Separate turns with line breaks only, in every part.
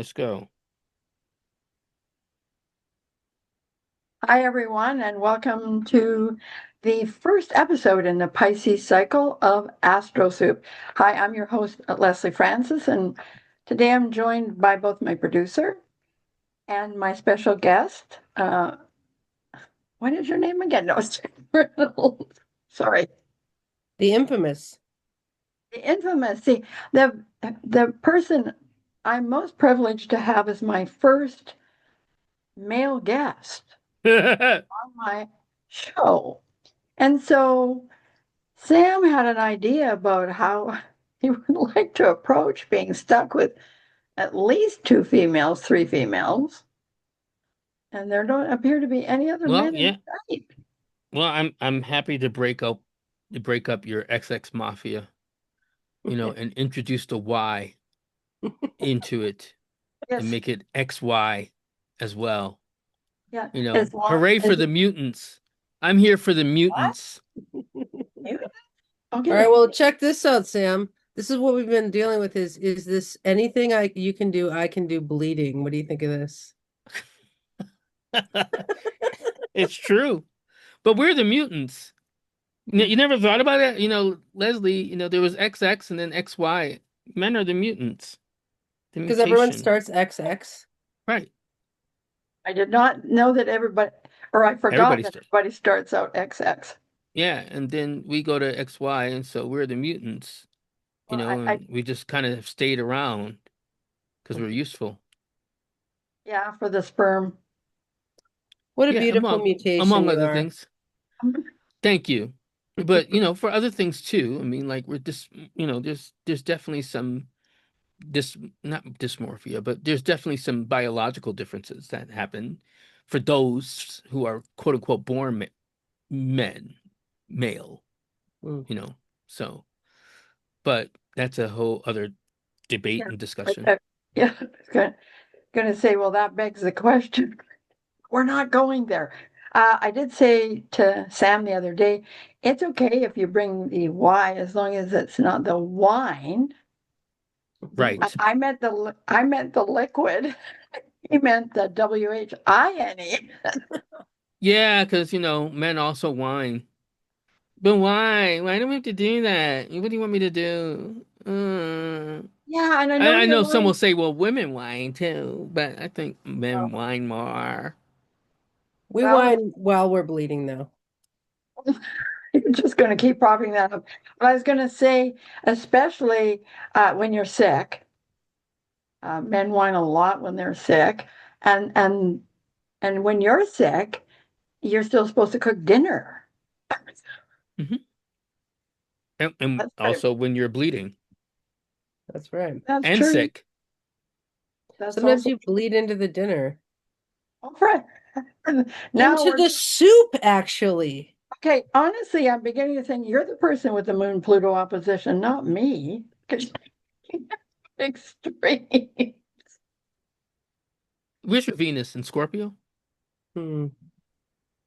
Let's go.
Hi, everyone, and welcome to the first episode in the Pisces cycle of AstroSoup. Hi, I'm your host, Leslie Francis, and today I'm joined by both my producer and my special guest. What is your name again? No, it's sorry,
The infamous.
the infamous. See, the person I'm most privileged to have as my first male guest on my show. And so Sam had an idea about how he would like to approach being stuck with at least two females, three females, and there don't appear to be any other
Well,
men in
yeah.
sight.
Well, I'm happy to break up your XX mafia, and introduce the Y into it and
Yes,
make it XY as well.
yeah, as long
Hooray
as
for the mutants. I'm here for the
what?
mutants.
You
All right,
okay?
well, check this out, Sam. This is what we've been dealing with is this anything you can do, I can do bleeding. What do you think of this?
It's true. But we're the mutants. You never thought about it? Leslie, there was XX and then XY. Men are the mutants. The
Because everyone
mutation.
starts XX.
Right.
I did not know that everybody, or I forgot
Everybody
that
starts.
everybody starts out XX.
Yeah, and then we go to XY, and so we're the mutants,
Well,
and we just kind of stayed around because we're useful.
yeah, for the sperm.
What a
Yeah,
beautiful mutation
among
you
other
are.
things. Thank you. But for other things too. I mean, like we're just, there's definitely some not dysmorphia, but there's definitely some biological differences that happen for those who are quote unquote born men, male,
Mm.
you know. So, but that's a whole other debate
Yeah,
and
I,
discussion.
I, yeah. I was gonna say, well, that begs the question. We're not going there. I did say to Sam the other day, it's okay if you bring the Y as long as it's not the wine.
Right.
I meant the liquid. He meant the WHINE.
Yeah, because men also whine. But why? Why do we have to do that? What do you want me to do?
Yeah, and I know
I
you're
know some will
lying.
say, well, women whine too, but I think men
Well,
whine more.
We
well,
whine while we're bleeding, though.
you're just going to keep propping that up. But I was going to say, especially when you're sick, men whine a lot when they're sick, and and and when you're sick, you're still supposed to cook dinner.
Hmm. And
That's pretty.
also when you're bleeding
That's right.
That's
and
true.
sick.
That's
Sometimes
also
you bleed into the dinner.
all right. Now
Into
we're
the soup, actually.
okay. Honestly, I'm beginning to think you're the person with the Moon Pluto opposition, not me. 'Cause extreme.
Where's your Venus in Scorpio?
Hmm.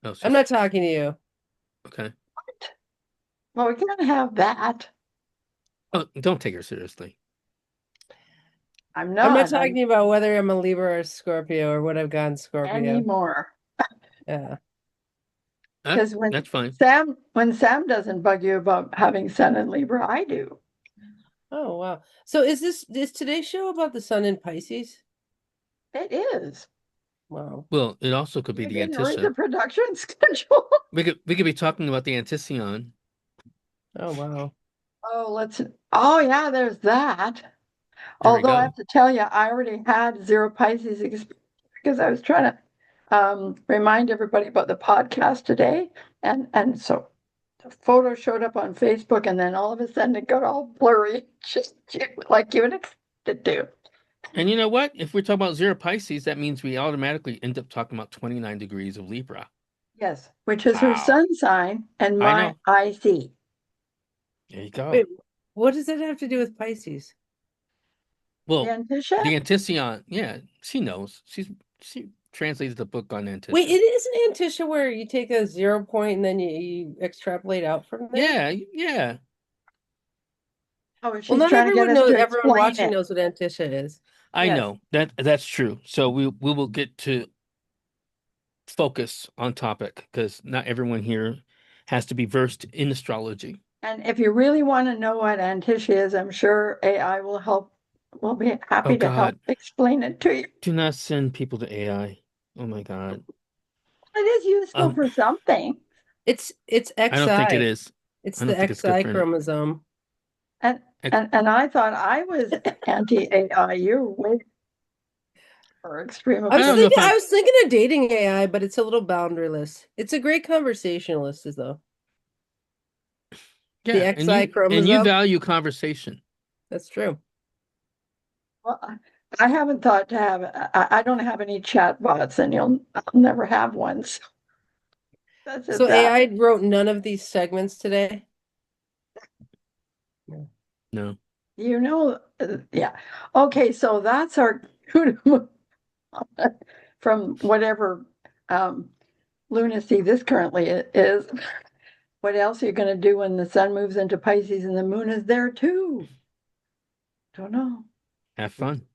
Oh, it's
I'm
just
not talking to you.
okay.
Well, we can't have that.
Oh, don't take her seriously.
I'm
I'm not
not.
talking
I'm
about whether I'm a Libra or a Scorpio or what I've got in Scorpio.
anymore.
Yeah.
Because
That's fine.
When Sam doesn't bug you about having Sun in Libra, I do.
Oh, wow. So is today's show about the sun in Pisces?
It is.
Wow.
Well, it also could be
You
the
didn't read the
Antissa.
production schedule.
We could be talking about the Anticyon.
Oh, wow.
Oh, oh yeah, there's that.
There we
Although I have
go.
to tell you, I already had zero Pisces because I was trying to remind everybody about the podcast today, and so the photo showed up on Facebook, and then all of a sudden it got all blurry, just like you would expect it to.
And you know what? If we're talking about zero Pisces, that means we automatically end up talking about 29 degrees of Libra.
Yes, which is her
Wow.
sun sign and
I
my
know.
IC.
There you go.
Wait, what does that have to do with Pisces?
The
Well,
Antisha?
the Anticyon, yeah, she knows. She translated the book on
Wait,
Antisha.
it isn't Antisha where you take a 0 point and then you extrapolate out from there?
Yeah, yeah.
Oh,
Well,
she's
not
trying to get
everyone
us
knows,
to
everyone
explain
watching
it.
knows what Antisha is.
I
Yes.
know that's true. So we will get to focus on topic because not everyone here has to be versed in astrology.
And if you really want to know what Antish is, I'm sure AI will help, will be
Oh
happy to help
God,
explain it to you.
do not send people to AI. Oh my God.
It is useful
Um,
for something.
It's
I don't think it
XI.
is.
It's
I
the
don't think it's good
XI
for any.
chromosome.
And
ex-
and I thought I was anti-AI. You're way more extreme
I don't know
opinion.
if
I
I'm.
was thinking of dating AI, but it's a little boundaryless. It's a great conversationalist, is though. The
Yeah,
XI
and you
chromosome.
value conversation.
That's true.
Well, I haven't thought to have. I don't have any chat bots, and I'll never have one. So that's just
So
that.
AI wrote none of these segments today. Yeah.
No.
Yeah. Okay, so that's our from whatever um, lunacy this currently is. What else are you going to do when the sun moves into Pisces and the moon is there too? Don't know.
Have fun.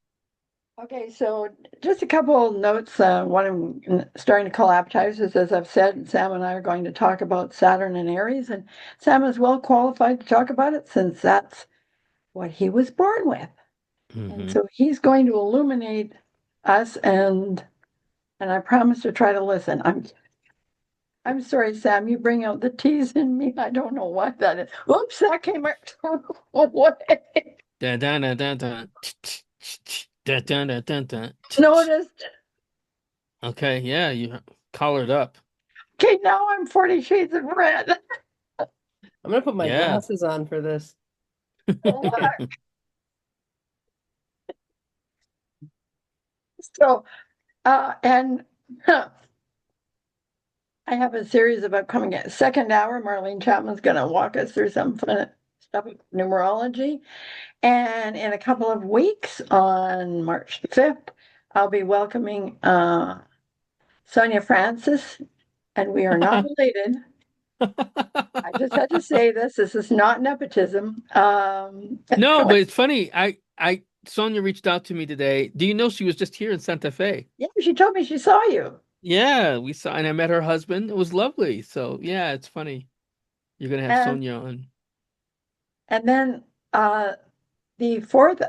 Okay, so just a couple of notes. What I'm starting to call appetizers, as I've said, Sam and I are going to talk about Saturn and Aries, and Sam is well qualified to talk about it since that's what he was born with. And
Hmm.
so he's going to illuminate us, and I promise to try to listen. I'm sorry, Sam, you bring out the tease in me. I don't know what that is. Oops, that came out away.
Da da da da da. Da da da da da.
Noticed.
Okay, yeah, you collared up.
Okay, now I'm 40 shades of red.
I'm gonna put my
Yeah.
glasses on for this.
So, and I have a series of upcoming second hour. Marlene Chapman's going to walk us through some fun stuff with numerology. And in a couple of weeks, on March the 5th, I'll be welcoming Sonia Francis, and we are not related. I just had to say this. This is not nepotism.
No, but it's funny. Sonia reached out to me today. Do you know she was just here in Santa Fe?
Yeah, she told me she saw you.
Yeah, we saw, and I met her husband. It was lovely. So yeah, it's funny. You're gonna have
And
Sonia on.
and then uh, the fourth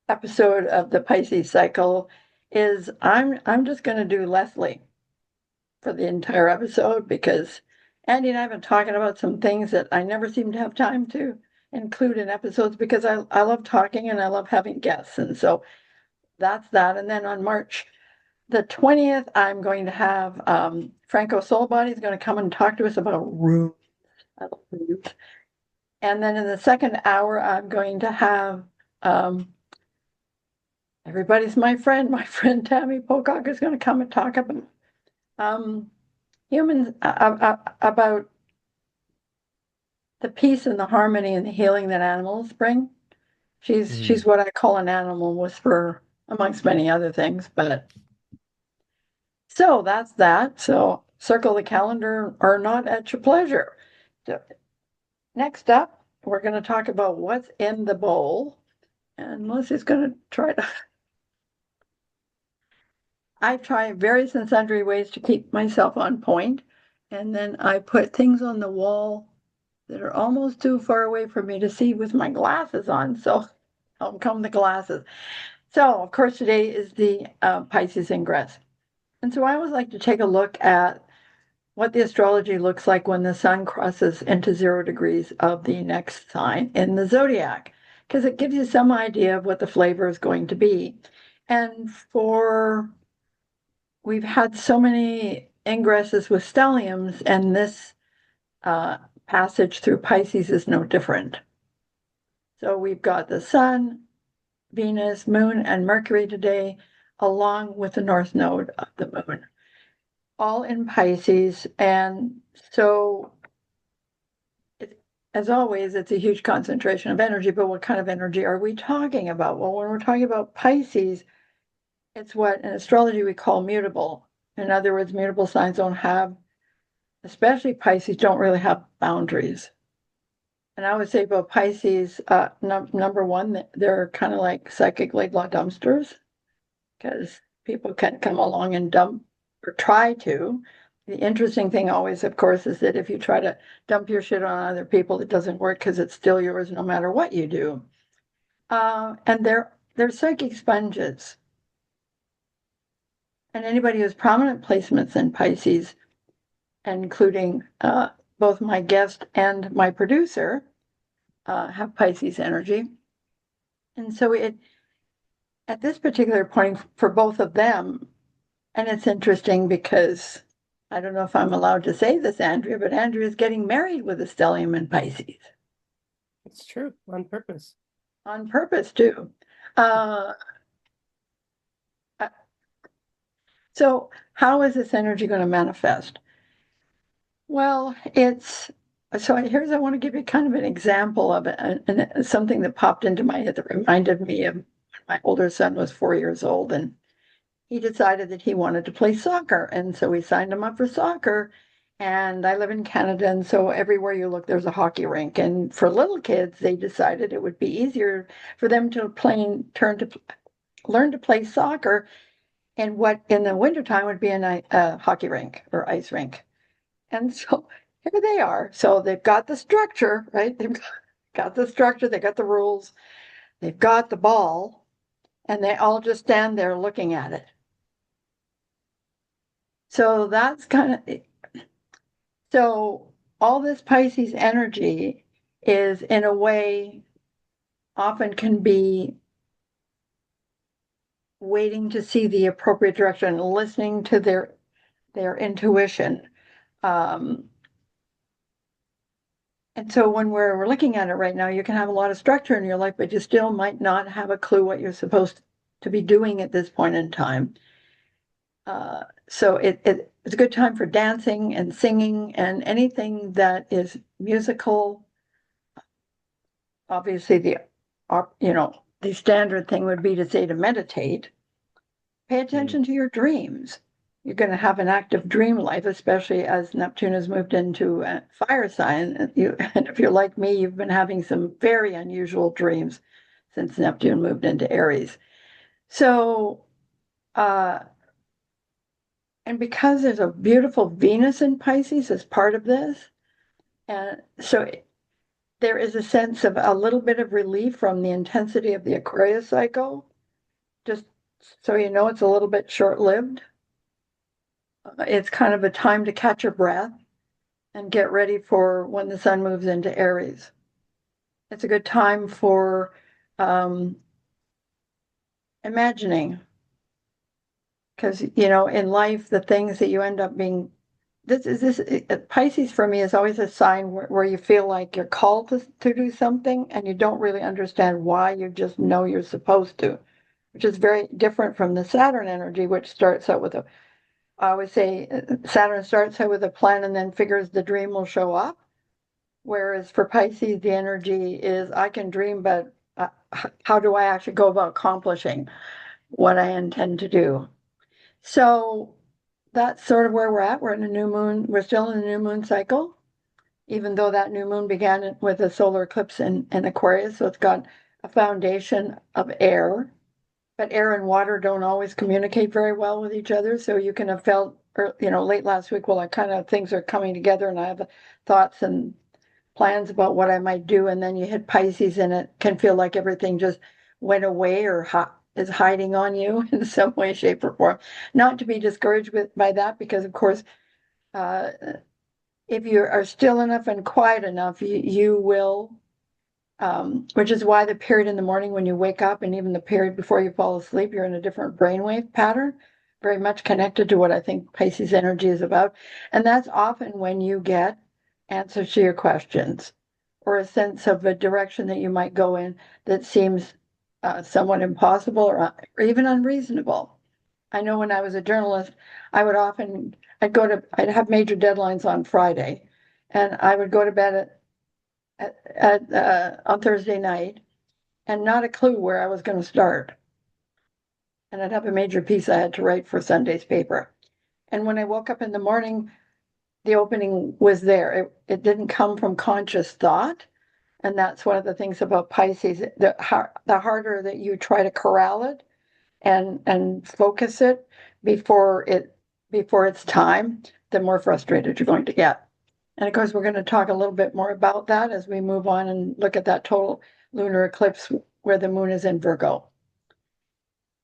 episode of the Pisces cycle is I'm just going to do Leslie for the entire episode because Andy and I have been talking about some things that I never seem to have time to include in episodes because I love talking and I love having guests. And so that's that. And then on March the 20th, I'm going to have Franco Soulbody is going to come and talk to us about roots. I love roots. And then in the second hour, I'm going to have everybody's my friend. My friend Tammy Pocock is going to come and talk about um, humans, about the peace and the harmony and the healing that animals bring. She's
Mm.
what I call an animal whisperer, amongst many other things. But so that's that. So circle the calendar or not at your pleasure. So next up, we're going to talk about what's in the bowl. And Melissa's going to try to. I try various and sundry ways to keep myself on point, and then I put things on the wall that are almost too far away for me to see with my glasses on. So out come the glasses. So, of course, today is the Pisces ingress. And so I always like to take a look at what the astrology looks like when the sun crosses into 0 degrees of the next sign in the zodiac, because it gives you some idea of what the flavor is going to be. And we've had so many ingresses with stelliums, and this uh, passage through Pisces is no different. So we've got the sun, Venus, moon, and Mercury today, along with the north node of the moon, all in Pisces. And so, as always, it's a huge concentration of energy. But what kind of energy are we talking about? Well, when we're talking about Pisces, it's what in astrology we call mutable. In other words, mutable signs don't have, especially Pisces, don't really have boundaries. And I would say about Pisces, number one, they're kind of like psychic laidlaw dumpsters because people can come along and dump or try to. The interesting thing always, of course, is that if you try to dump your shit on other people, it doesn't work because it's still yours no matter what you do. And they're psychic sponges. And anybody who has prominent placements in Pisces, including both my guest and my producer, have Pisces energy. And so at this particular point for both of them, and it's interesting because I don't know if I'm allowed to say this, Andrea, but Andrea's getting married with a stellium in Pisces.
It's true, on purpose.
On purpose, too. Uh, so how is this energy going to manifest? Well, here's, I want to give you kind of an example of it, and something that popped into my head that reminded me of when my older son was 4 years old, and he decided that he wanted to play soccer. And so we signed him up for soccer. And I live in Canada, and so everywhere you look, there's a hockey rink. And for little kids, they decided it would be easier for them to learn to play soccer in what in the wintertime would be a hockey rink or ice rink. And so here they are. So they've got the structure, right? They've got the structure, they got the rules, they've got the ball, and they all just stand there looking at it. So that's kind of, so all this Pisces energy is in a way often can be waiting to see the appropriate direction, listening to their intuition. Um, and so when we're looking at it right now, you can have a lot of structure in your life, but you still might not have a clue what you're supposed to be doing at this point in time. So it's a good time for dancing and singing and anything that is musical. Obviously, the standard thing would be to say to meditate. Pay attention to your dreams. You're going to have an active dream life, especially as Neptune has moved into a fire sign. And if you're like me, you've been having some very unusual dreams since Neptune moved into Aries. So, and because there's a beautiful Venus in Pisces as part of this, and so there is a sense of a little bit of relief from the intensity of the Aquarius cycle, just so you know it's a little bit short-lived. It's kind of a time to catch your breath and get ready for when the sun moves into Aries. It's a good time for imagining, because in life the things that you end up being this Pisces for me is always a sign where you feel like you're called to do something and you don't really understand why, you just know you're supposed to, which is very different from the Saturn energy, which starts out with I always say Saturn starts out with a plan and then figures the dream will show up. Whereas for Pisces, the energy is I can dream, but how do I actually go about accomplishing what I intend to do? So that's sort of where we're at. We're in a new moon. We're still in the new moon cycle, even though that new moon began with a solar eclipse in Aquarius. So it's got a foundation of air, but air and water don't always communicate very well with each other. So you can have felt, late last week, well, I kind of things are coming together and I have thoughts and plans about what I might do. And then you hit Pisces and it can feel like everything just went away or is hiding on you in some way, shape, or form. Not to be discouraged by that, because of course, uh, if you are still enough and quiet enough, you will, which is why the period in the morning when you wake up and even the period before you fall asleep, you're in a different brainwave pattern, very much connected to what I think Pisces energy is about. And that's often when you get answers to your questions or a sense of a direction that you might go in that seems somewhat impossible or even unreasonable. I know when I was a journalist, I'd have major deadlines on Friday, and I would go to bed on Thursday night and not a clue where I was going to start. And I'd have a major piece I had to write for Sunday's paper. And when I woke up in the morning, the opening was there. It didn't come from conscious thought. And that's one of the things about Pisces. The harder that you try to corral it and focus it before it before it's time, the more frustrated you're going to get. And of course, we're going to talk a little bit more about that as we move on and look at that total lunar eclipse where the moon is in Virgo.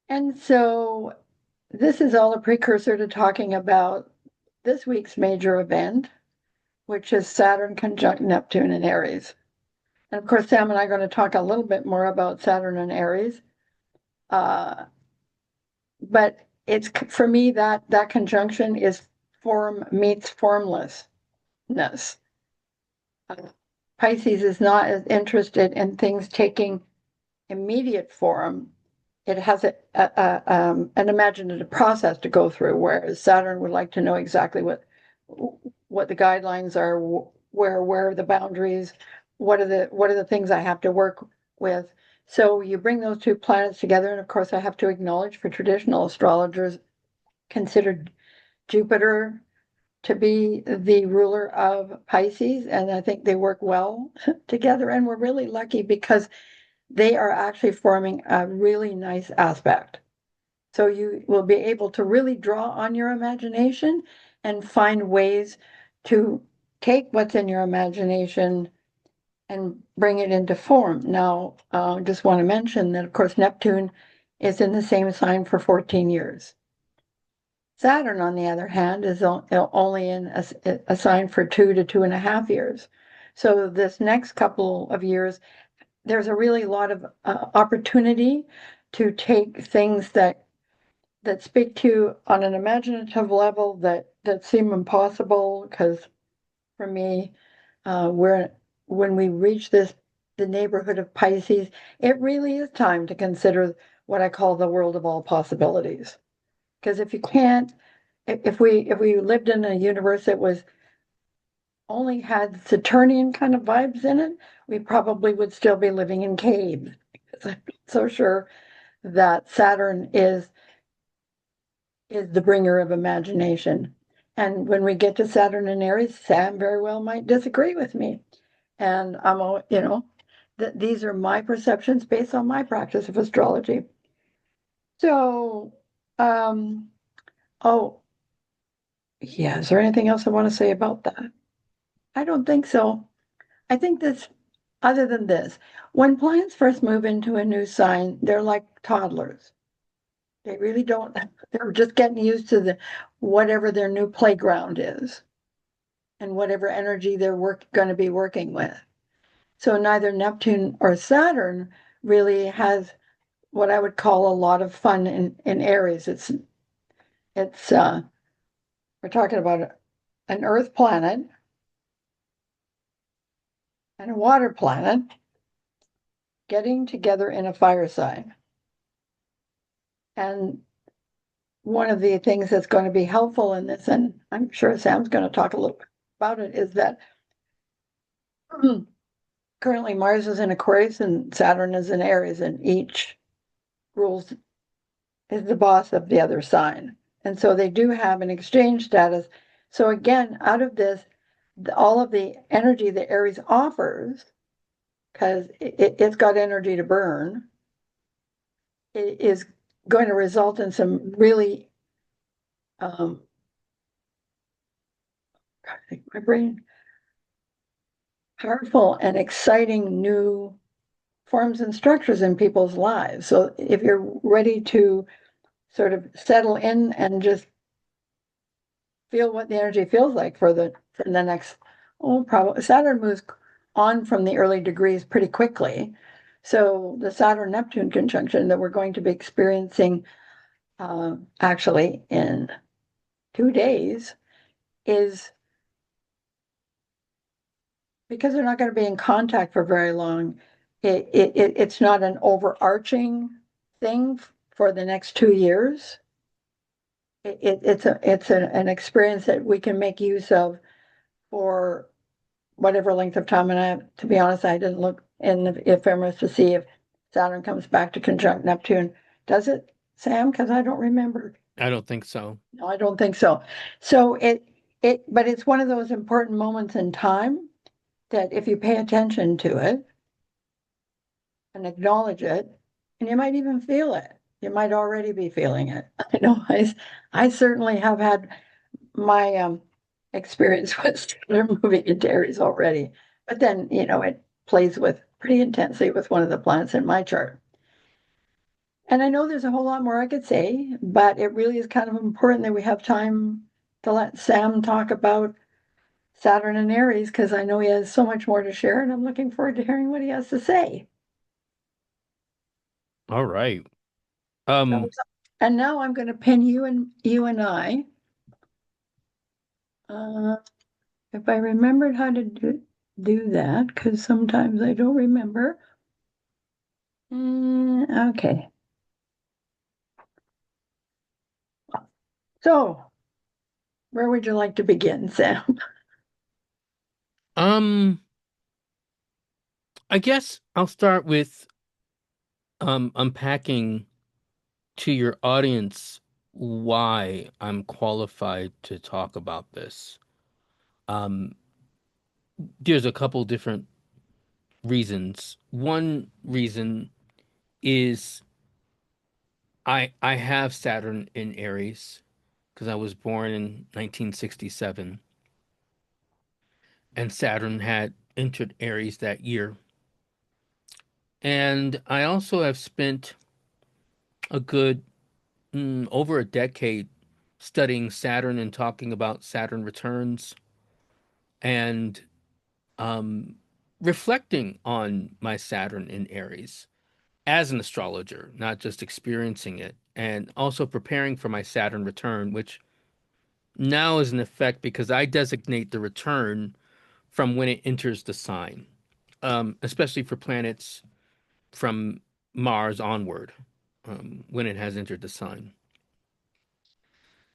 And so this is all a precursor to talking about this week's major event, which is Saturn conjunct Neptune in Aries. And of course, Sam and I are going to talk a little bit more about Saturn and Aries. Uh, but it's for me that conjunction is form meets formlessness. Uh, Pisces is not as interested in things taking immediate form. It has an imaginative process to go through, whereas Saturn would like to know exactly what the guidelines are, where are the boundaries, what are the things I have to work with. So you bring those two planets together, and of course, I have to acknowledge for traditional astrologers, considered Jupiter to be the ruler of Pisces, and I think they work well together. And we're really lucky because they are actually forming a really nice aspect. So you will be able to really draw on your imagination and find ways to take what's in your imagination and bring it into form. Now, I just want to mention that, of course, Neptune is in the same sign for 14 years. Saturn, on the other hand, is only in a sign for 2 to 2.5 years. So this next couple of years, there's a really lot of opportunity to take things that speak to you on an imaginative level that seem impossible. Because for me, when we reach the neighborhood of Pisces, it really is time to consider what I call the world of all possibilities. Because if you can't, if we lived in a universe that was only had Saturnian kind of vibes in it, we probably would still be living in caves. I'm not so sure that Saturn is the bringer of imagination. And when we get to Saturn and Aries, Sam very well might disagree with me. And these are my perceptions based on my practice of astrology. So, um, oh, yeah, is there anything else I want to say about that? I don't think so. I think this, other than this, when plants first move into a new sign, they're like toddlers. They really don't, they're just getting used to whatever their new playground is and whatever energy they're going to be working with. So neither Neptune or Saturn really has what I would call a lot of fun in Aries. It's we're talking about an Earth planet and a water planet getting together in a fire sign. And one of the things that's going to be helpful in this, and I'm sure Sam's going to talk a little bit about it, is that currently Mars is in Aquarius and Saturn is in Aries, and each rules is the boss of the other sign. And so they do have an exchange status. So again, out of this, all of the energy that Aries offers, because it's got energy to burn, it is going to result in some really my brain, powerful and exciting new forms and structures in people's lives. So if you're ready to sort of settle in and just feel what the energy feels like for the next, probably Saturn moves on from the early degrees pretty quickly. So the Saturn Neptune conjunction that we're going to be experiencing actually in 2 days is, because they're not going to be in contact for very long, it's not an overarching thing for the next 2 years. It's an experience that we can make use of for whatever length of time. And to be honest, I didn't look in the ephemeris to see if Saturn comes back to conjunct Neptune. Does it, Sam? Because I don't remember.
I don't think so.
No, I don't think so. So but it's one of those important moments in time that if you pay attention to it and acknowledge it, and you might even feel it. You might already be feeling it. I certainly have had my experience with moving into Aries already. But then, it plays with pretty intensely with one of the planets in my chart. And I know there's a whole lot more I could say, but it really is kind of important that we have time to let Sam talk about Saturn and Aries because I know he has so much more to share, and I'm looking forward to hearing what he has to say.
All right.
So,
Um,
and now I'm going to pin you and I. Uh, if I remembered how to do that, because sometimes I don't remember. Okay. So, where would you like to begin, Sam?
um, I guess I'll start with unpacking to your audience why I'm qualified to talk about this. Um, there's a couple different reasons. One reason is I have Saturn in Aries because I was born in 1967 and Saturn had entered Aries that year. And I also have spent a good over a decade studying Saturn and talking about Saturn returns and um, reflecting on my Saturn in Aries as an astrologer, not just experiencing it, and also preparing for my Saturn return, which now is in effect because I designate the return from when it enters the sign, especially for planets from Mars onward, when it has entered the sign.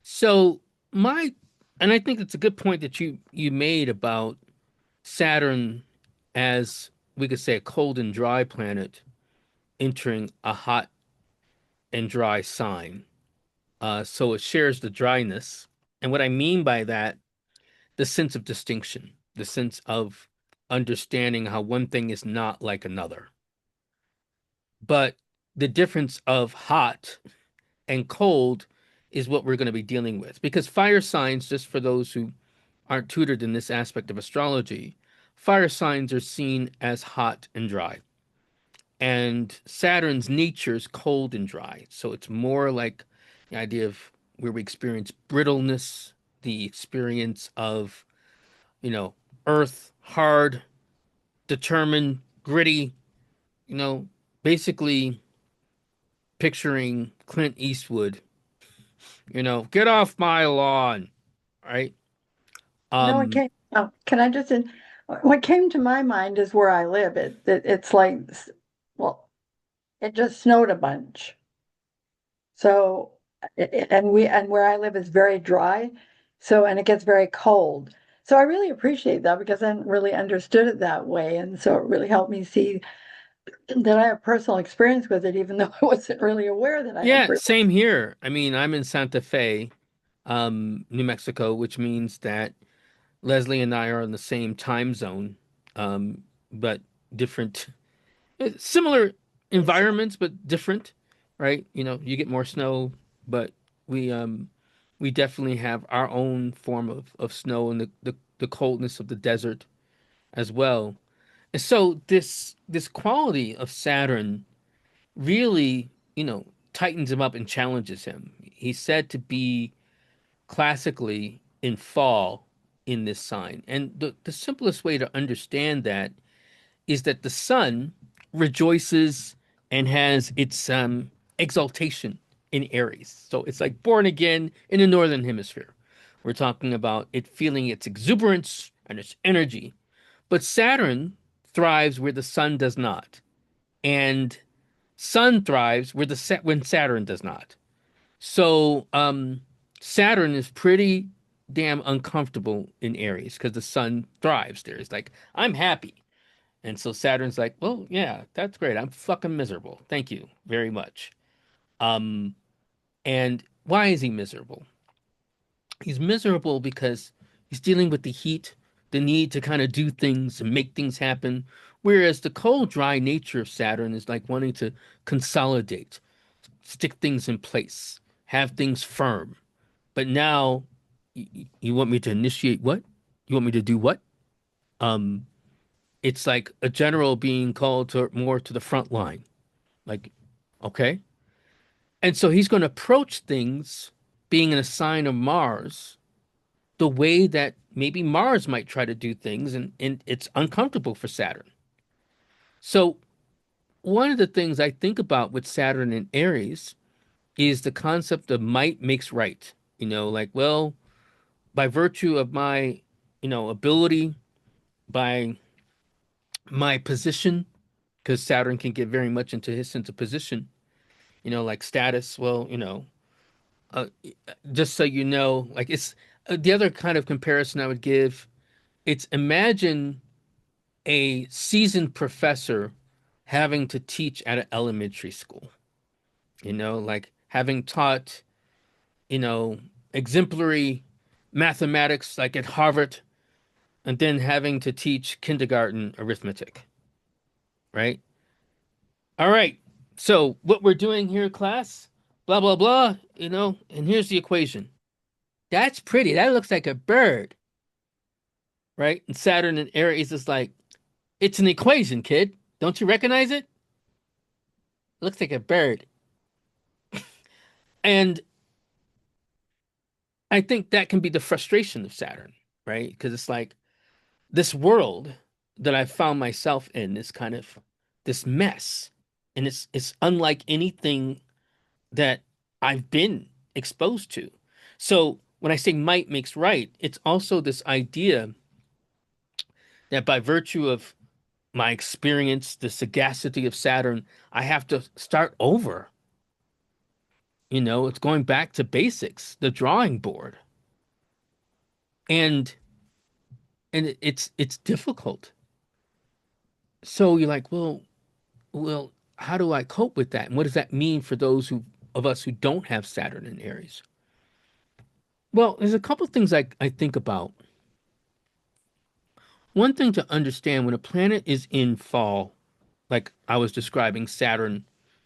So my, and I think it's a good point that you made about Saturn as we could say a cold and dry planet entering a hot and dry sign. So it shares the dryness. And what I mean by that, the sense of distinction, the sense of understanding how one thing is not like another. But the difference of hot and cold is what we're going to be dealing with. Because fire signs, just for those who aren't tutored in this aspect of astrology, fire signs are seen as hot and dry. And Saturn's nature is cold and dry. So it's more like the idea of where we experience brittleness, the experience of, you know, earth, hard, determined, gritty, you know, basically picturing Clint Eastwood, get off my lawn, right?
It
Um,
came. Oh, can I just? What came to my mind is where I live. It's like, well, it just snowed a bunch. So, and where I live is very dry. So, and it gets very cold. So I really appreciate that because I hadn't really understood it that way. And so it really helped me see that I have personal experience with it, even though I wasn't really aware that I had
yeah,
personal.
same here. I mean, I'm in Santa Fe, New Mexico, which means that Leslie and I are in the same time zone, but different, similar environments, but different, right? You get more snow, but we um we definitely have our own form of snow and the coldness of the desert as well. And so this quality of Saturn really, tightens him up and challenges him. He's said to be classically in fall in this sign. And the simplest way to understand that is that the sun rejoices and has its exaltation in Aries. So it's like born again in the northern hemisphere. We're talking about it feeling its exuberance and its energy. But Saturn thrives where the sun does not. And sun thrives where when Saturn does not. So Saturn is pretty damn uncomfortable in Aries because the sun thrives there. It's like, I'm happy. And so Saturn's like, well, yeah, that's great. I'm fucking miserable. Thank you very much. Um, and why is he miserable? He's miserable because he's dealing with the heat, the need to kind of do things and make things happen. Whereas the cold, dry nature of Saturn is like wanting to consolidate, stick things in place, have things firm. But now you want me to initiate what? You want me to do what? Um, it's like a general being called to more to the front line. Like, okay. And so he's going to approach things being in a sign of Mars the way that maybe Mars might try to do things, and it's uncomfortable for Saturn. So one of the things I think about with Saturn and Aries is the concept of might makes right. Like, well, by virtue of my, ability, by my position, because Saturn can get very much into his sense of position, like status. Well, uh, just so you know, like it's the other kind of comparison I would give. It's imagine a seasoned professor having to teach at an elementary school, like having taught, you know, exemplary mathematics like at Harvard and then having to teach kindergarten arithmetic, right? All right. So what we're doing here, class, blah, blah, blah, and here's the equation. That's pretty. That looks like a bird, right? And Saturn and Aries is like, it's an equation, kid. Don't you recognize it? It looks like a bird. And I think that can be the frustration of Saturn, right? Because it's like this world that I found myself in is kind of this mess. And it's unlike anything that I've been exposed to. So when I say might makes right, it's also this idea that by virtue of my experience, the sagacity of Saturn, I have to start over. It's going back to basics, the drawing board. And it's difficult. So you're like, well, how do I cope with that? And what does that mean for those of us who don't have Saturn in Aries? Well, there's a couple of things I think about. One thing to understand when a planet is in fall, like I was describing Saturn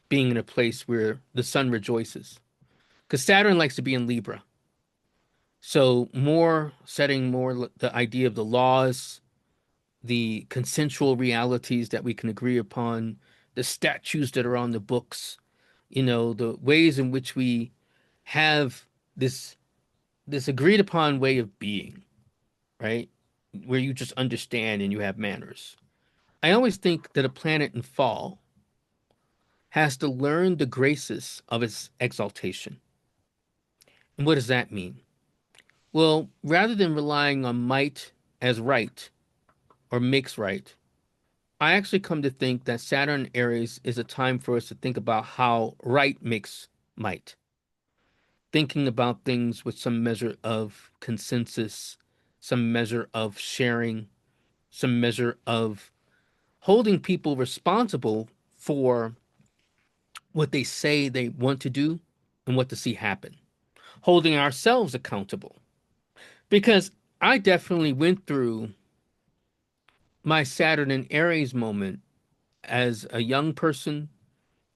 being in a place where the sun rejoices, because Saturn likes to be in Libra. So more setting more the idea of the laws, the consensual realities that we can agree upon, the statutes that are on the books, the ways in which we have this agreed upon way of being, right? Where you just understand and you have manners. I always think that a planet in fall has to learn the graces of its exaltation. And what does that mean? Well, rather than relying on might as right or makes right, I actually come to think that Saturn Aries is a time for us to think about how right makes might. Thinking about things with some measure of consensus, some measure of sharing, some measure of holding people responsible for what they say they want to do and what to see happen. Holding ourselves accountable. Because I definitely went through my Saturn and Aries moment as a young person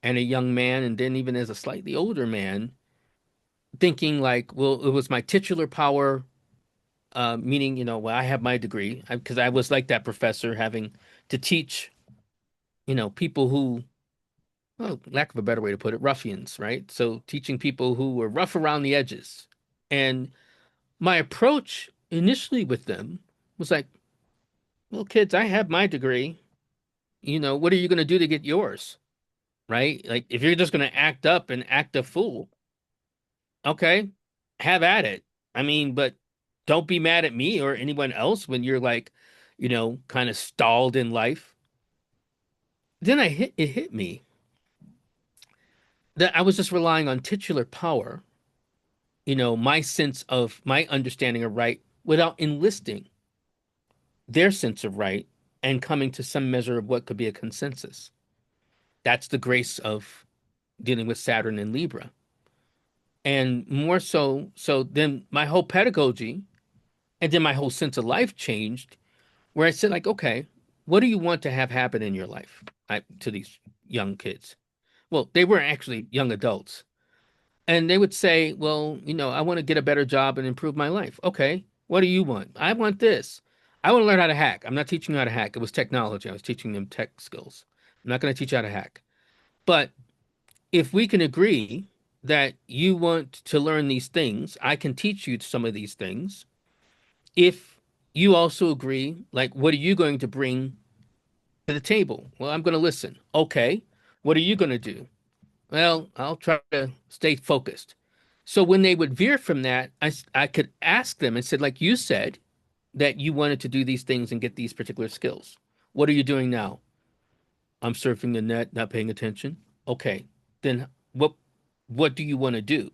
and a young man, and then even as a slightly older man, thinking like, well, it was my titular power, meaning, well, I have my degree because I was like that professor having to teach, people who, well, lack of a better way to put it, ruffians, right? So teaching people who were rough around the edges. And my approach initially with them was like, well, kids, I have my degree. What are you going to do to get yours? Right? Like, if you're just going to act up and act a fool, okay, have at it. I mean, but don't be mad at me or anyone else when you're like, kind of stalled in life. Then it hit me that I was just relying on titular power, my sense of my understanding of right without enlisting their sense of right and coming to some measure of what could be a consensus. That's the grace of dealing with Saturn and Libra. And more so then my whole pedagogy and then my whole sense of life changed where I said, like, okay, what do you want to have happen in your life? To these young kids. Well, they were actually young adults. And they would say, well, I want to get a better job and improve my life. Okay, what do you want? I want this. I want to learn how to hack. I'm not teaching you how to hack. It was technology. I was teaching them tech skills. I'm not going to teach you how to hack. But if we can agree that you want to learn these things, I can teach you some of these things. If you also agree, like, what are you going to bring to the table? Well, I'm going to listen. Okay, what are you going to do? Well, I'll try to stay focused. So when they would veer from that, I could ask them and said, like you said, that you wanted to do these things and get these particular skills. What are you doing now? I'm surfing the net, not paying attention. Okay, then what do you want to do?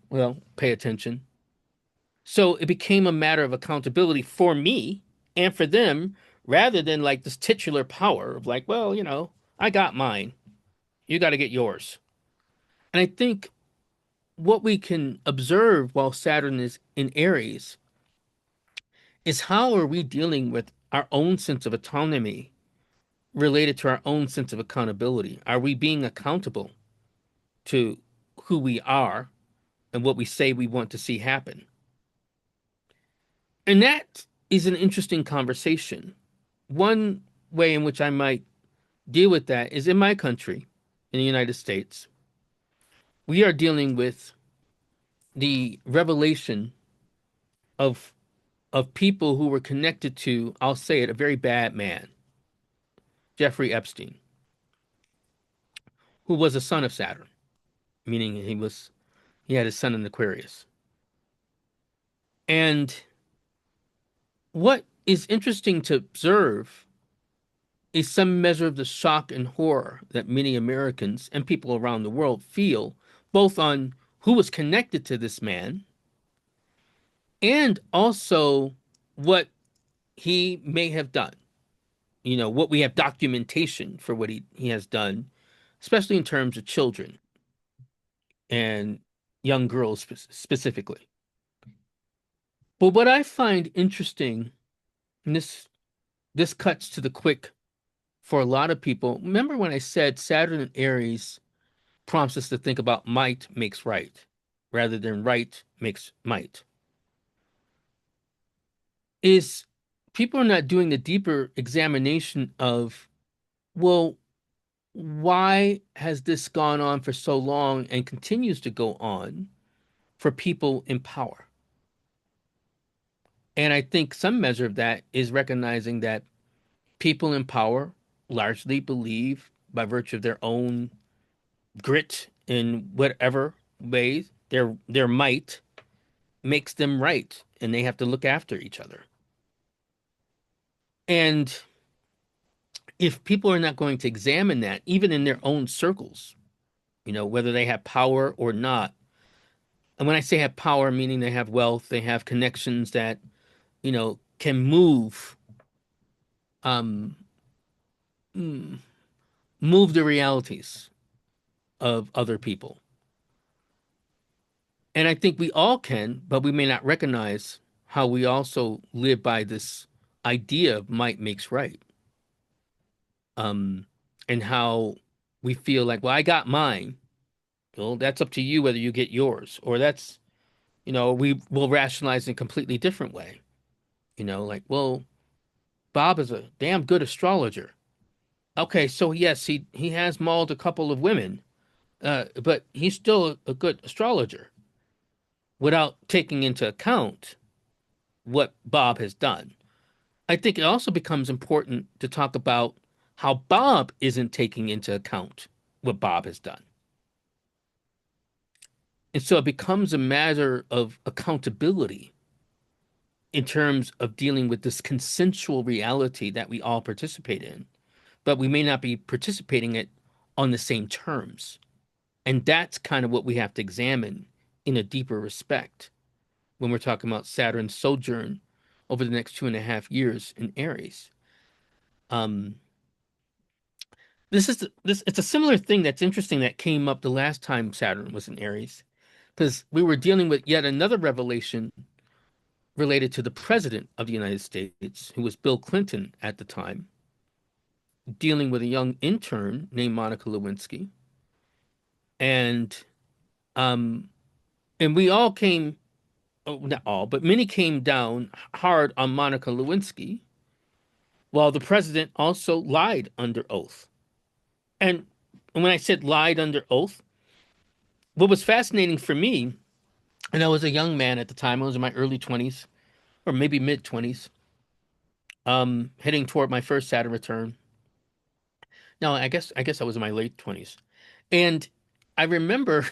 Well, pay attention. So it became a matter of accountability for me and for them, rather than like this titular power of like, well, I got mine. You got to get yours. And I think what we can observe while Saturn is in Aries is how are we dealing with our own sense of autonomy related to our own sense of accountability? Are we being accountable to who we are and what we say we want to see happen? And that is an interesting conversation. One way in which I might deal with that is in my country, in the United States, we are dealing with the revelation of people who were connected to, I'll say it, a very bad man, Jeffrey Epstein, who was a son of Saturn, meaning he had his son in Aquarius. And what is interesting to observe is some measure of the shock and horror that many Americans and people around the world feel, both on who was connected to this man and also what he may have done. What we have documentation for what he has done, especially in terms of children and young girls specifically. But what I find interesting, and this cuts to the quick for a lot of people. Remember when I said Saturn and Aries prompts us to think about might makes right rather than right makes might? Is people are not doing the deeper examination of, well, why has this gone on for so long and continues to go on for people in power? And I think some measure of that is recognizing that people in power largely believe, by virtue of their own grit in whatever ways, their might makes them right, and they have to look after each other. And if people are not going to examine that, even in their own circles, whether they have power or not, and when I say have power, meaning they have wealth, they have connections that, can um, mm, move the realities of other people. And I think we all can, but we may not recognize how we also live by this idea of might makes right. Um, and how we feel like, well, I got mine. Well, that's up to you whether you get yours. Or that's, we will rationalize in a completely different way. Like, well, Bob is a damn good astrologer. Okay, so yes, he has mauled a couple of women, but he's still a good astrologer without taking into account what Bob has done. I think it also becomes important to talk about how Bob isn't taking into account what Bob has done. And so it becomes a matter of accountability in terms of dealing with this consensual reality that we all participate in, but we may not be participating it on the same terms. And that's kind of what we have to examine in a deeper respect when we're talking about Saturn's sojourn over the next 2.5 years in Aries. Um, this it's a similar thing that's interesting that came up the last time Saturn was in Aries, because we were dealing with yet another revelation related to the president of the United States, who was Bill Clinton at the time, dealing with a young intern named Monica Lewinsky, and um, and we all came, oh, not all, but many came down hard on Monica Lewinsky, while the president also lied under oath. And when I said lied under oath, what was fascinating for me, and I was a young man at the time, I was in my early 20s or maybe mid 20s, heading toward my first Saturn return. No, I guess I was in my late 20s. And I remember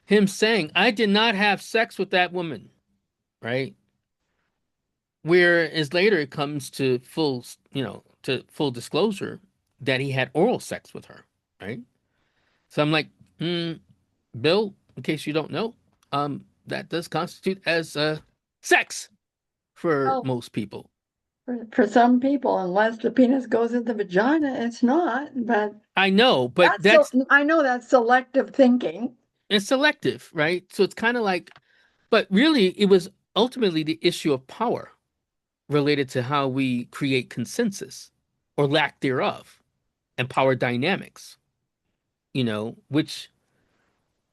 him saying, I did not have sex with that woman, right? Whereas later it comes to full disclosure that he had oral sex with her, right? So I'm like, hmm, Bill, in case you don't know, that does constitute as sex for
Well,
most people.
for some people, unless the penis goes in the vagina, it's not. But
I know, but
that's so,
that's
I know that's selective thinking.
it's selective, right? So it's kind of like, but really, it was ultimately the issue of power related to how we create consensus or lack thereof and power dynamics, which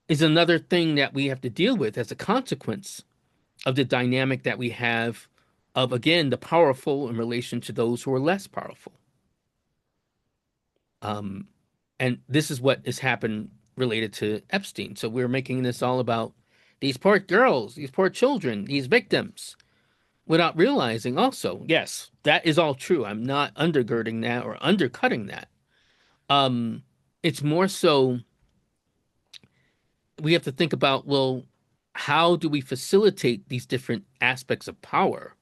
is another thing that we have to deal with as a consequence of the dynamic that we have of, again, the powerful in relation to those who are less powerful. Um, and this is what has happened related to Epstein. So we're making this all about these poor girls, these poor children, these victims, without realizing also, yes, that is all true. I'm not undergirding that or undercutting that. Um, it's more so we have to think about, well, how do we facilitate these different aspects of power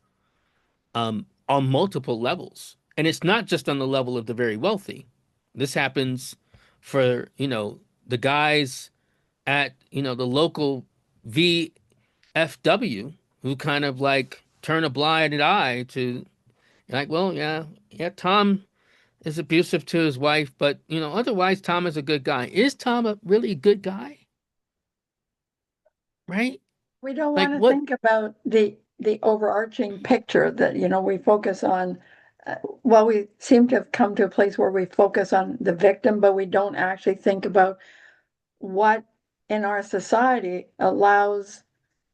on multiple levels? And it's not just on the level of the very wealthy. This happens for, the guys at, the local VFW who kind of like turn a blind eye to, like, well, yeah, yeah, Tom is abusive to his wife, but, otherwise Tom is a good guy. Is Tom a really good guy? Right?
We don't
Like
want to
what?
think about the overarching picture that, we focus on. Well, we seem to have come to a place where we focus on the victim, but we don't actually think about what in our society allows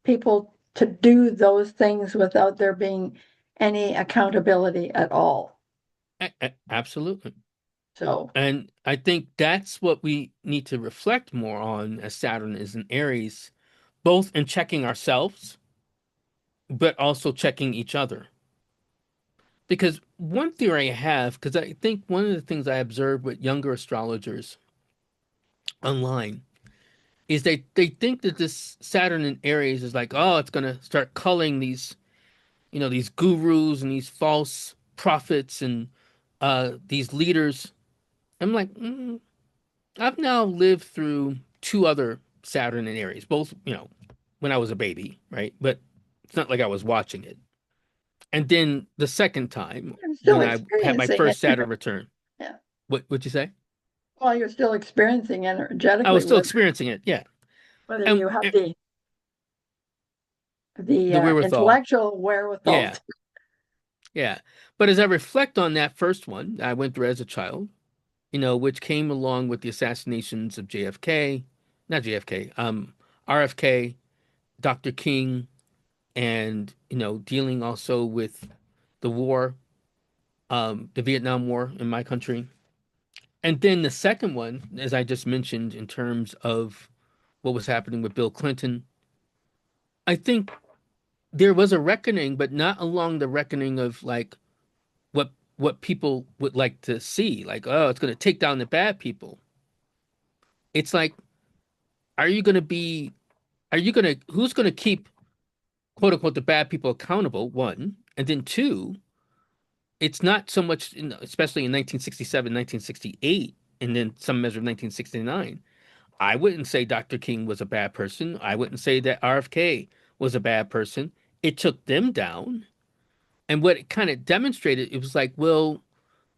people to do those things without there being any accountability at all.
Absolutely.
So
And I think that's what we need to reflect more on as Saturn is in Aries, both in checking ourselves, but also checking each other. Because one theory I have, because I think one of the things I observed with younger astrologers online is they think that this Saturn in Aries is like, oh, it's gonna start culling these gurus and these false prophets and these leaders. I'm like, I've now lived through two other Saturn and Aries, both, when I was a baby, right? But it's not like I was watching it. And then the second time
you're still
when I had my
experiencing it.
first Saturn return,
Yeah.
what'd you say?
Well, you're still experiencing
I was
energetically
still
whether
experiencing it, yeah.
whether you
And,
have
and
the
the wherewithal,
intellectual wherewithal.
yeah, yeah. But as I reflect on that first one I went through as a child, which came along with the assassinations of JFK, not JFK, RFK, Dr. King, and dealing also with the war, the Vietnam War in my country. And then the second one, as I just mentioned, in terms of what was happening with Bill Clinton, I think there was a reckoning, but not along the reckoning of like what people would like to see, like, oh, it's going to take down the bad people. It's like, are you going to be, are you going to, who's going to keep quote unquote the bad people accountable? One, and then two, it's not so much, especially in 1967, 1968, and then some measure of 1969. I wouldn't say Dr. King was a bad person. I wouldn't say that RFK was a bad person. It took them down. And what it kind of demonstrated, it was like, well,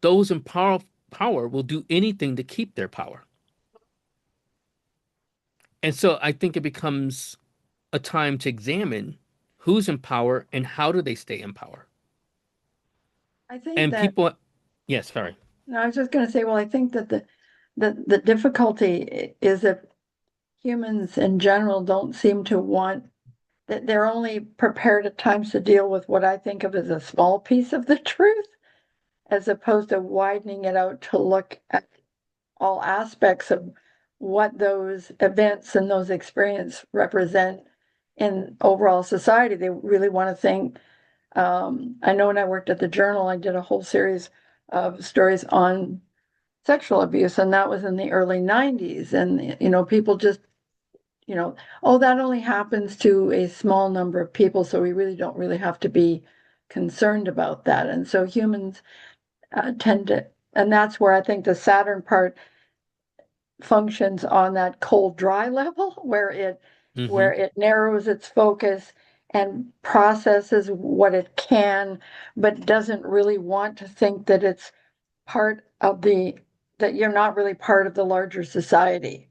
those in power will do anything to keep their power. And so I think it becomes a time to examine who's in power and how do they stay in power.
I think
And
that,
people, yes, sorry.
no, I was just going to say, well, I think that the difficulty is that humans in general don't seem to want that they're only prepared at times to deal with what I think of as a small piece of the truth, as opposed to widening it out to look at all aspects of what those events and those experiences represent in overall society. They really want to think. I know when I worked at the Journal, I did a whole series of stories on sexual abuse, and that was in the early 90s. And, people just, oh, that only happens to a small number of people, so we really don't really have to be concerned about that. And so humans tend to, and that's where I think the Saturn part functions on that cold dry level where
Hmm.
it narrows its focus and processes what it can, but doesn't really want to think that it's part of the that you're not really part of the larger society.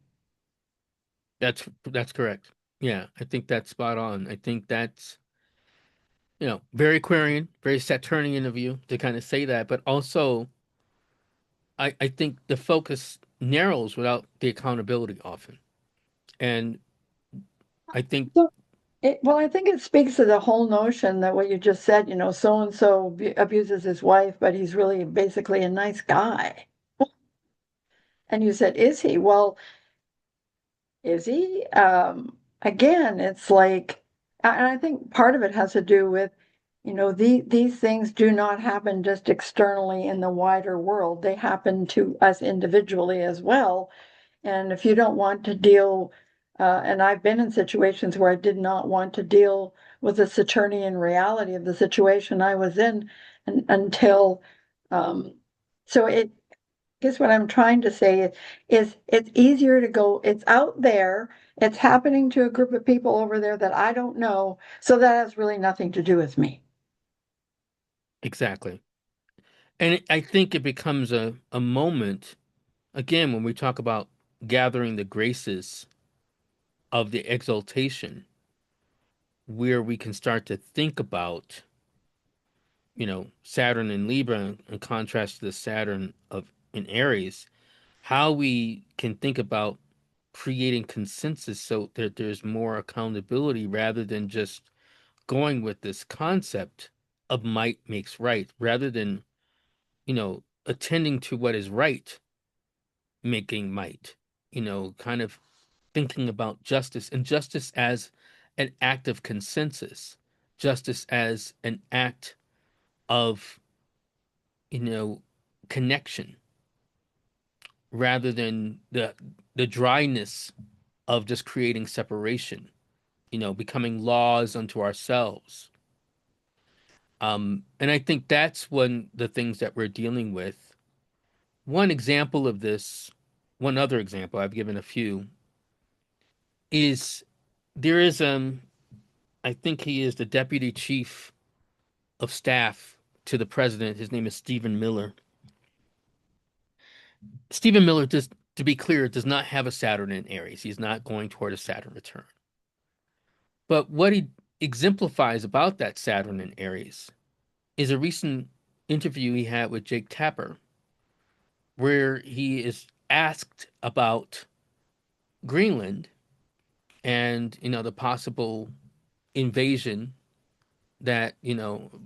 That's correct. Yeah, I think that's spot on. I think that's, very Aquarian, very Saturnian of you to kind of say that, but also I think the focus narrows without the accountability often. And I think
So well, I think it speaks to the whole notion that what you just said, so and so abuses his wife, but he's really basically a nice guy. And you said, is he? Well, is he? Again, it's like, and I think part of it has to do with, these things do not happen just externally in the wider world. They happen to us individually as well. And if you don't want to deal, and I've been in situations where I did not want to deal with the Saturnian reality of the situation I was in until, um, so guess what I'm trying to say is it's easier to go, it's out there, it's happening to a group of people over there that I don't know, so that has really nothing to do with me.
exactly. And I think it becomes a moment, again, when we talk about gathering the graces of the exaltation, where we can start to think about, Saturn in Libra in contrast to the Saturn of in Aries, how we can think about creating consensus so that there's more accountability rather than just going with this concept of might makes right, rather than, attending to what is right, making might, kind of thinking about justice and justice as an act of consensus, justice as an act of, you know, connection rather than the dryness of just creating separation, becoming laws unto ourselves. And I think that's one the things that we're dealing with. One example of this, one other example, I've given a few, is there is I think he is the deputy chief of staff to the president. His name is Stephen Miller. Stephen Miller, just to be clear, does not have a Saturn in Aries. He's not going toward a Saturn return. But what he exemplifies about that Saturn in Aries is a recent interview he had with Jake Tapper, where he is asked about Greenland and, the possible invasion that,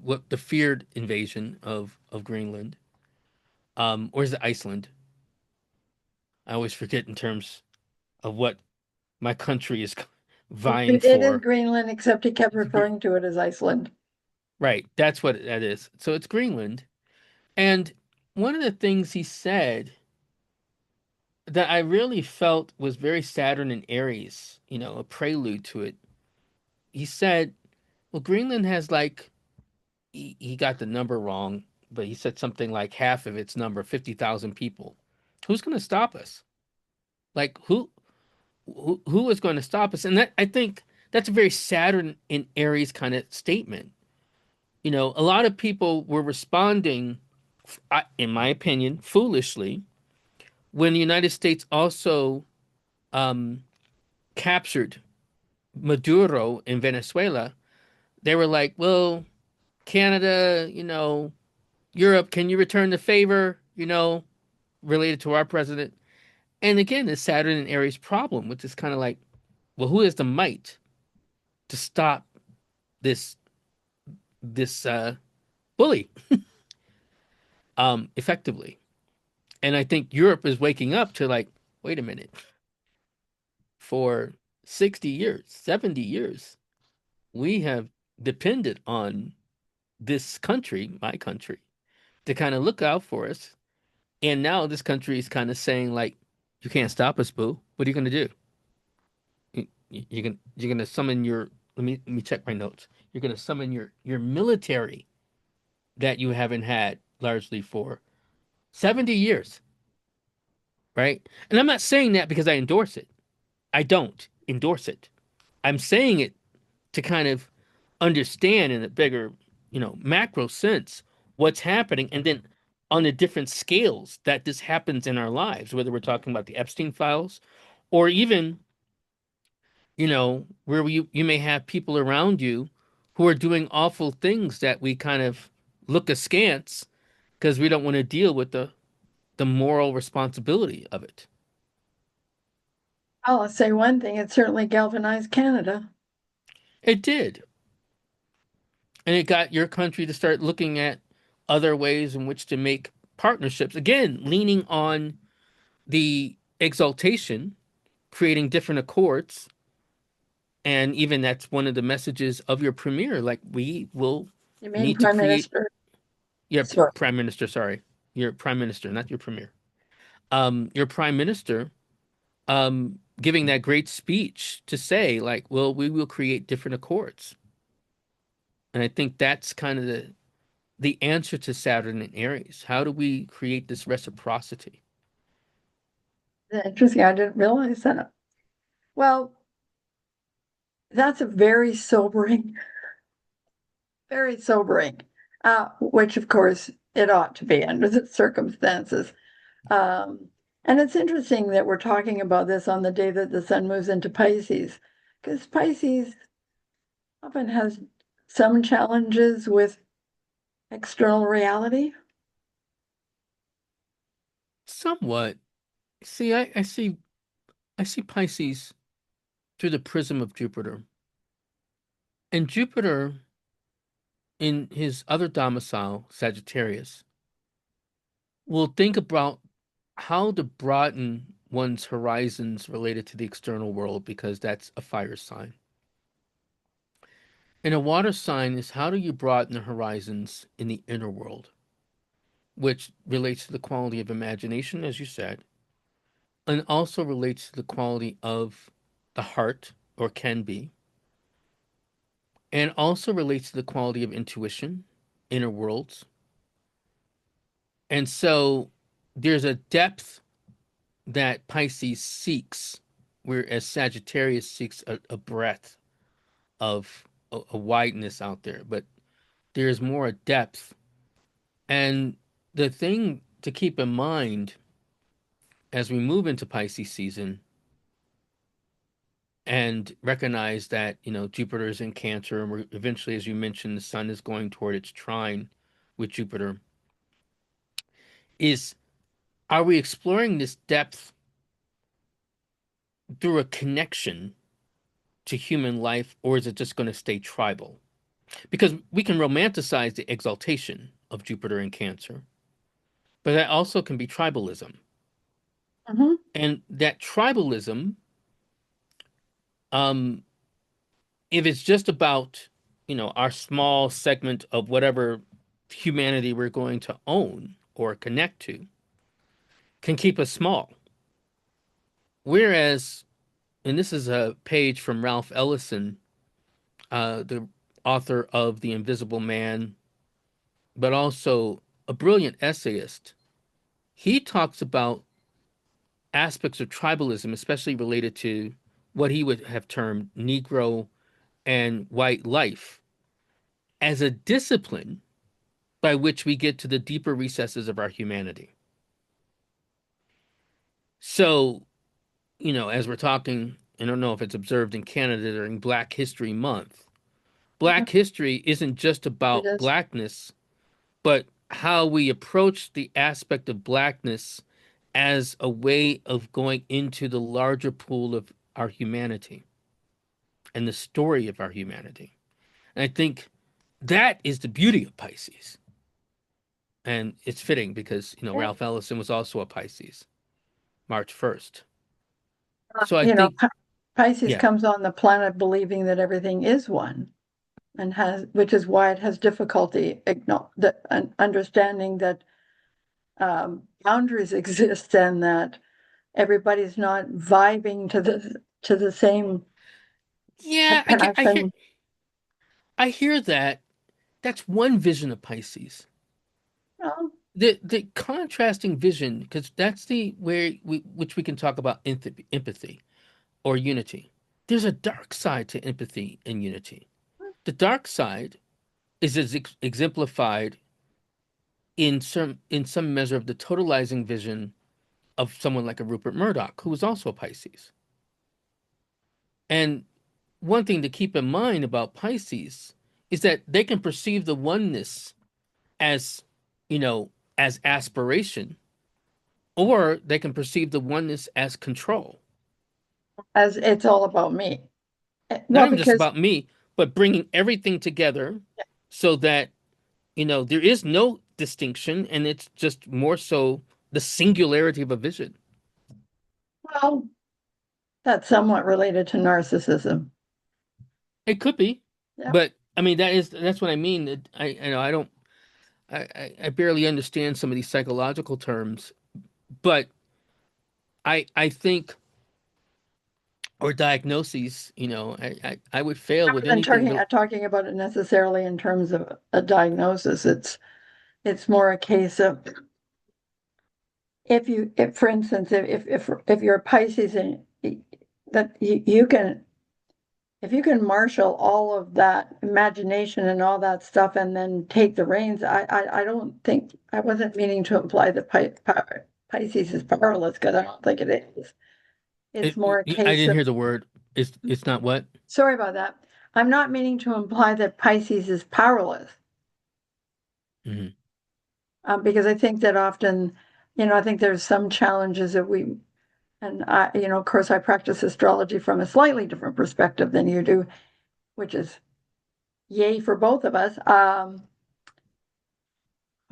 what the feared invasion of Greenland, or is it Iceland? I always forget in terms of what my country is vying
It is
for.
Greenland, except he kept
It's
referring to it as Iceland.
right. That's what that is. So it's Greenland. And one of the things he said that I really felt was very Saturn and Aries, a prelude to it. He said, well, Greenland has like, he got the number wrong, but he said something like half of its number, 50,000 people. Who's going to stop us? Like, who is going to stop us? And that, I think that's a very Saturn and Aries kind of statement. A lot of people were responding, in my opinion, foolishly, when the United States also um, captured Maduro in Venezuela, They were like, well, Canada, Europe, can you return the favor, related to our president? And again, it's Saturn and Aries problem, which is kind of like, well, who has the might to stop this this bully effectively? And I think Europe is waking up to like, wait a minute, for 60 years, 70 years, we have depended on this country, my country, to kind of look out for us. And now this country is kind of saying like, you can't stop us, boo. What are you going to do? You're gonna summon your let me check my notes. You're gonna summon your military that you haven't had largely for 70 years, right? And I'm not saying that because I endorse it. I don't endorse it. I'm saying it to kind of understand in a bigger, macro sense what's happening, and then on the different scales that this happens in our lives, whether we're talking about the Epstein files or even where you may have people around you who are doing awful things that we kind of look askance because we don't want to deal with the moral responsibility of it.
I'll say one thing, it certainly galvanized Canada.
It did. And it got your country to start looking at other ways in which to make partnerships. Again, leaning on the exaltation, creating different accords. And even that's one of the messages of your premier. Like, we will
You mean
need to
Prime
create.
Minister?
Yeah,
Sorry.
prime minister. Sorry, your prime minister, not your premier. Your prime minister, giving that great speech to say, like, well, we will create different accords, and I think that's kind of the answer to Saturn and Aries. How do we create this reciprocity?
Interesting. I didn't realize that. Well, that's a very sobering, which of course it ought to be under the circumstances. Um, and it's interesting that we're talking about this on the day that the sun moves into Pisces, because Pisces often has some challenges with external reality.
Somewhat. See, I see Pisces through the prism of Jupiter, and Jupiter in his other domicile, Sagittarius, will think about how to broaden one's horizons related to the external world because that's a fire sign. And a water sign is how do you broaden the horizons in the inner world, which relates to the quality of imagination, as you said, and also relates to the quality of the heart, or can be, and also relates to the quality of intuition, inner worlds. And so there's a depth that Pisces seeks, whereas Sagittarius seeks a breadth of a wideness out there. But there's more a depth. And the thing to keep in mind as we move into Pisces season and recognize that, Jupiter is in Cancer, and we're eventually, as you mentioned, the sun is going toward its trine with Jupiter, is are we exploring this depth through a connection to human life, or is it just going to stay tribal? Because we can romanticize the exaltation of Jupiter in Cancer, but that also can be tribalism.
Mhm.
And that tribalism, um, if it's just about, our small segment of whatever humanity we're going to own or connect to, can keep us small. Whereas, and this is a page from Ralph Ellison, the author of The Invisible Man, but also a brilliant essayist, he talks about aspects of tribalism, especially related to what he would have termed Negro and white life, as a discipline by which we get to the deeper recesses of our humanity. So, as we're talking, I don't know if it's observed in Canada during Black History Month, Black history isn't just
It
about
is.
blackness, but how we approach the aspect of blackness as a way of going into the larger pool of our humanity and the story of our humanity. And I think that is the beauty of Pisces. And it's fitting because,
Yeah.
Ralph Ellison was also a Pisces, March 1st. So I
You know,
think,
Pisces
yeah,
comes on the planet believing that everything is one and which is why it has difficulty understanding that boundaries exist and that everybody's not vibing to the same
yeah,
passion.
I hear that. That's one vision of Pisces.
Well,
The contrasting vision, because that's the where which we can talk about empathy or unity. There's a dark side to empathy and unity. The dark side is exemplified in some measure of the totalizing vision of someone like a Rupert Murdoch, who was also a Pisces. And one thing to keep in mind about Pisces is that they can perceive the oneness as, you know, as aspiration, or they can perceive the oneness as control.
as it's all about me.
Not
Well,
even just
because
about me, but bringing everything together so that, there is no distinction and it's just more so the singularity of a vision.
well, that's somewhat related to narcissism.
It could be,
Yeah.
but I mean, that's what I mean. I don't, I barely understand some of these psychological terms, but I think, or diagnoses, I would fail with
Rather than
anything.
talking about it necessarily in terms of a diagnosis, it's more a case of if for instance, if you're a Pisces and that you can if you can marshal all of that imagination and all that stuff and then take the reins, I don't think I wasn't meaning to imply that Pisces is powerless because I don't think it is. It's more a
I
case
didn't
of
hear the word. It's not what?
sorry about that. I'm not meaning to imply that Pisces is powerless.
Hmm.
Because I think that often, I think there's some challenges that and of course, I practice astrology from a slightly different perspective than you do, which is yay for both of us. Oh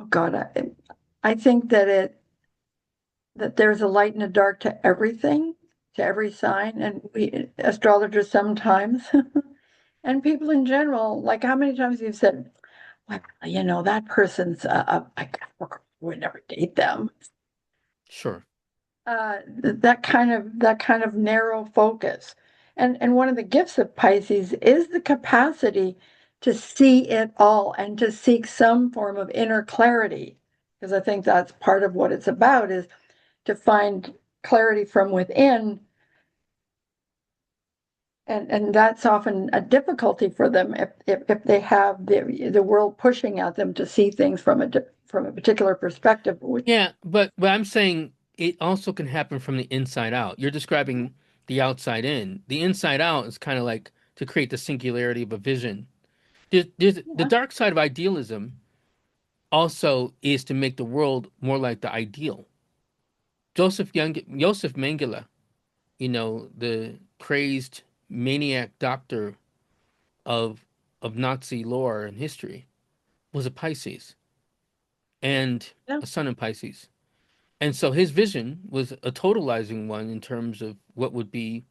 God, I think that there's a light and a dark to everything, to every sign, and we astrologers sometimes, and people in general. Like how many times you've said, "Well, that person's I would never date them."
Sure.
That kind of narrow focus. And one of the gifts of Pisces is the capacity to see it all and to seek some form of inner clarity. Because I think that's part of what it's about is to find clarity from within. And that's often a difficulty for them if they have the world pushing at them to see things from a particular perspective.
Yeah, but I'm saying it also can happen from the inside out. You're describing the outside in. The inside out is kind of like to create the singularity of a vision. The
Yeah,
dark side of idealism also is to make the world more like the ideal. Joseph Mengele, the crazed maniac doctor of Nazi lore and history, was a Pisces and
yeah.
a sun in Pisces. And so his vision was a totalizing one in terms of what would be,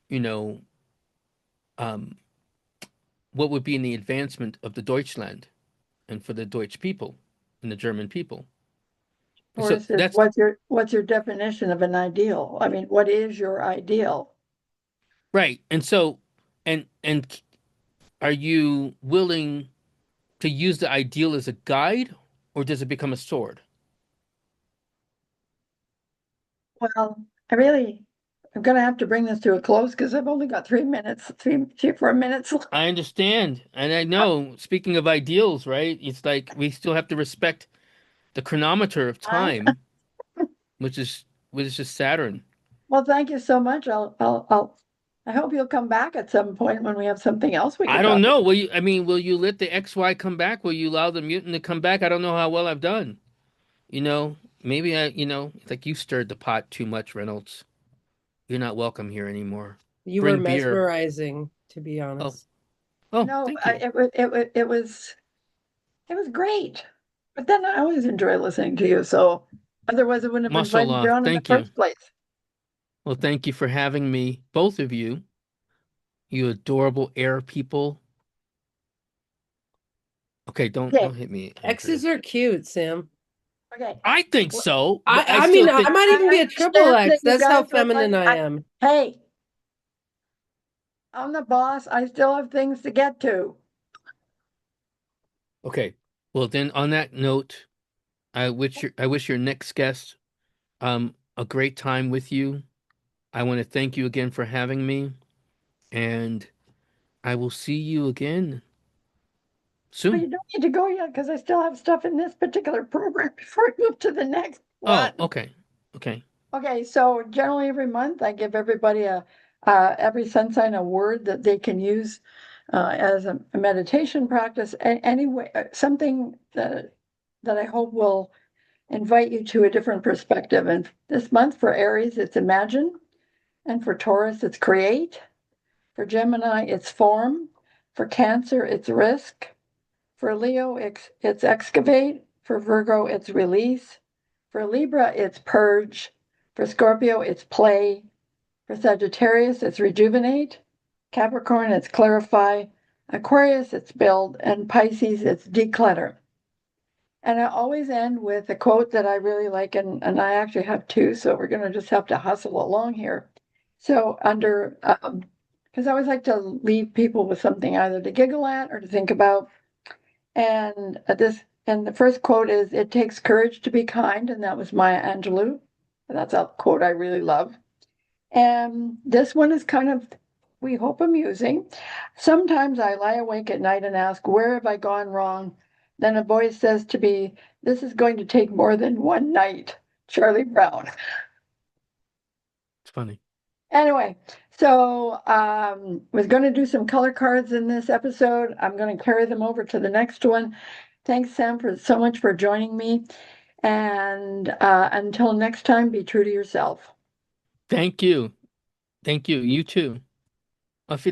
you know, um, what would be in the advancement of the Deutschland and for the Deutsch people and the German people. And so
Or is it
that's
what's your definition of an ideal? I mean, what is your ideal?
right. And so, and are you willing to use the ideal as a guide, or does it become a sword?
Well, I'm going to have to bring this to a close because I've only got 3 minutes, 4 minutes left.
I understand, and I know. Speaking of ideals, right? It's like we still have to respect the chronometer of time, which is which is just Saturn.
Well, thank you so much. I'll I hope you'll come back at some point when we have something else we
I
could
don't
talk
know.
about.
Will you let the XY come back? Will you allow the mutant to come back? I don't know how well I've done. Maybe it's like you stirred the pot too much, Reynolds. You're not welcome here anymore.
You were
Bring beer.
mesmerizing, to be
Oh,
honest.
oh,
No,
thank you.
it was great. But then I always enjoy listening to you, so otherwise I wouldn't have invited you
Mashallah.
on in the
Thank you.
first place.
Well, thank you for having me, both of you. You adorable air people. Okay,
Okay,
don't hit me, Andrea.
X's are cute, Sam.
okay.
I think
Well,
so, but I
I
still
mean, I
think
might even
I
be a triple
understand that
X.
you
That's how
guys would
feminine
like.
I am.
Hey, I'm the boss. I still have things to get to.
okay. Well, then on that note, I wish your next guest a great time with you. I want to thank you again for having me, and I will see you again
But
soon.
you don't need to go yet because I still have stuff in this particular program before I move to the next
Oh,
one.
okay. Okay.
Okay, so generally every month I give everybody every sun sign a word that they can use as a meditation practice. Anyway, something that I hope will invite you to a different perspective. And this month for Aries, it's imagine, and for Taurus, it's create. For Gemini, it's form. For Cancer, it's risk. For Leo, it's excavate. For Virgo, it's release. For Libra, it's purge. For Scorpio, it's play. For Sagittarius, it's rejuvenate. Capricorn, it's clarify. Aquarius, it's build. And Pisces, it's declutter. And I always end with a quote that I really like, and I actually have two, so we're going to just have to hustle along here. So, because I always like to leave people with something either to giggle at or to think about. And the first quote is, "It takes courage to be kind," and that was Maya Angelou. And that's a quote I really love. And this one is kind of, we hope, amusing. "Sometimes I lie awake at night and ask, where have I gone wrong? Then a voice says to me, this is going to take more than one night." Charlie Brown.
It's funny.
Anyway, so was going to do some color cards in this episode. I'm going to carry them over to the next one. Thanks, Sam, for so much for joining me. And until next time, be true to yourself.
Thank you. Thank you. You too. Auf Wiedersehen.